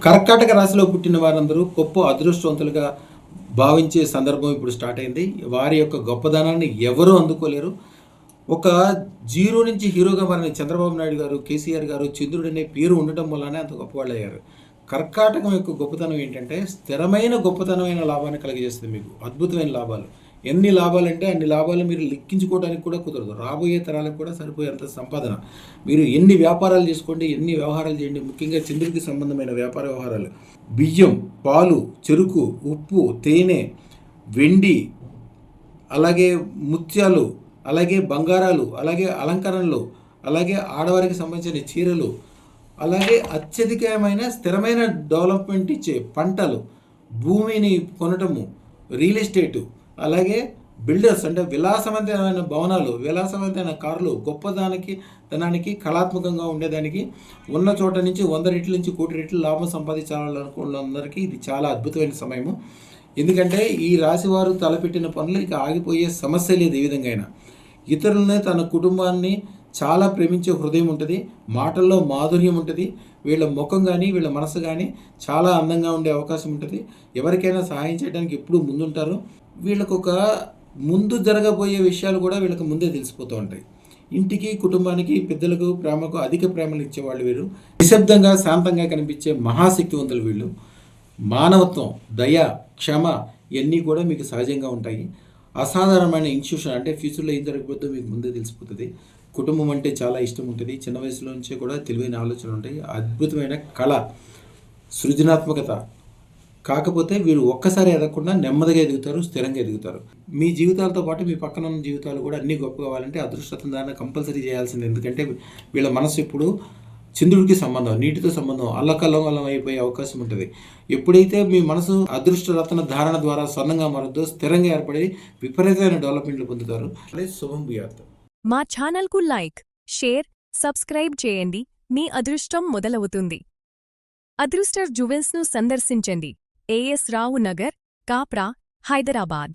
కర్కాటక రాశిలో పుట్టిన వారందరూ గొప్ప అదృష్టవంతులుగా భావించే సందర్భం ఇప్పుడు స్టార్ట్ అయింది. వారి యొక్క గొప్పదనాన్ని ఎవరూ అందుకోలేరు. ఒక జీరో నుంచి హీరోగా మారిన చంద్రబాబు నాయుడు గారు, కేసీఆర్ గారు, చంద్రుడనే పేరు ఉండటం వల్లనే అంత గొప్పవాళ్ళయ్యారు. కర్కాటకం యొక్క గొప్పతనం ఏంటంటే స్థిరమైన గొప్పతనమైన లాభాన్ని కలిగజేస్తుంది మీకు. అద్భుతమైన లాభాలు. ఎన్ని లాభాలంటే అన్ని లాభాలు మీరు లెక్కించుకోవడానికి కూడా కుదరదు. రాబోయే తరాలకు కూడా సరిపోయేంత సంపాదన. మీరు ఎన్ని వ్యాపారాలు చేసుకోండి, ఎన్ని వ్యవహారాలు చేయండి, ముఖ్యంగా చంద్రుడికి సంబంధమైన వ్యాపార వ్యవహారాలు. బియ్యం, పాలు, చెరుకు, ఉప్పు, తేనె, వెండి, అలాగే ముత్యాలు, అలాగే బంగారాలు, అలాగే అలంకరణలు, అలాగే ఆడవారికి సంబంధించిన చీరలు, అలాగే అత్యధికమైన స్థిరమైన డెవలప్మెంట్ ఇచ్చే పంటలు, భూమిని కొనటము, రియల్ ఎస్టేటు, అలాగే బిల్డర్స్ అంటే విలాసవంతమైన భవనాలు, విలాసవంతమైన కార్లు, ధనానికి కళాత్మకంగా ఉండేదానికి ఉన్న చోట నుంచి 100 రెట్ల నుంచి 1 కోటి రెట్లు లాభం సంపాదించాలనుకున్న ఇది చాలా అద్భుతమైన సమయము. ఎందుకంటే ఈ రాశివారు తలపెట్టిన పనులు ఇక ఆగిపోయే సమస్య లేదు. ఏ విధంగా అయినా ఇతరులని, తన కుటుంబాన్ని చాలా ప్రేమించే హృదయం ఉంటుంది, మాటల్లో మాధుర్యం ఉంటుంది, వీళ్ళ ముఖం కానీ వీళ్ళ మనసు కానీ చాలా అందంగా ఉండే అవకాశం ఉంటుంది. ఎవరికైనా సహాయం చేయడానికి ఎప్పుడూ ముందుంటారు. వీళ్ళకు ఒక ముందు జరగబోయే విషయాలు కూడా వీళ్ళకి ముందే తెలిసిపోతూ ఉంటాయి. ఇంటికి, కుటుంబానికి, పెద్దలకు, ప్రేమకు అధిక ప్రేమలు ఇచ్చేవాళ్ళు వీళ్ళు. నిశ్శబ్దంగా, శాంతంగా కనిపించే మహాశక్తివంతులు వీళ్ళు. మానవత్వం, దయ, క్షమ ఇవన్నీ కూడా మీకు సహజంగా ఉంటాయి. అసాధారణమైన ఇన్స్టిట్యూషన్ అంటే ఫ్యూచర్లో ఏం జరగబోతుందో మీకు ముందే తెలిసిపోతుంది. కుటుంబం అంటే చాలా ఇష్టం ఉంటుంది. చిన్న వయసులో నుంచే కూడా తెలివైన ఆలోచనలు ఉంటాయి. అద్భుతమైన కళ, సృజనాత్మకత. కాకపోతే వీరు ఒక్కసారి ఎదగకుండా నెమ్మదిగా ఎదుగుతారు, స్థిరంగా ఎదుగుతారు. మీ జీవితాలతో పాటు మీ పక్కన ఉన్న జీవితాలు కూడా అన్నీ గొప్ప కావాలంటే అదృష్టం దాన్ని కంపల్సరీ చేయాల్సింది. ఎందుకంటే వీళ్ళ మనసు ఇప్పుడు చంద్రుడికి సంబంధం, నీటితో సంబంధం, అల్లకల్లం అయిపోయే అవకాశం ఉంటుంది. ఎప్పుడైతే మీ మనసు అదృష్ట రత్న ధారణ ద్వారా స్వర్ణంగా మారుద్దో, స్థిరంగా ఏర్పడి విపరీతమైన డెవలప్మెంట్లు పొందుతారు. అదే శుభం భూయాత్. మా ఛానల్కు లైక్, షేర్, సబ్స్క్రైబ్ చేయండి. మీ అదృష్టం మొదలవుతుంది. అదృస్టర్ జ్యువెల్స్ను సందర్శించండి. ఏఎస్ రావు నగర్, కాప్రా, హైదరాబాద్.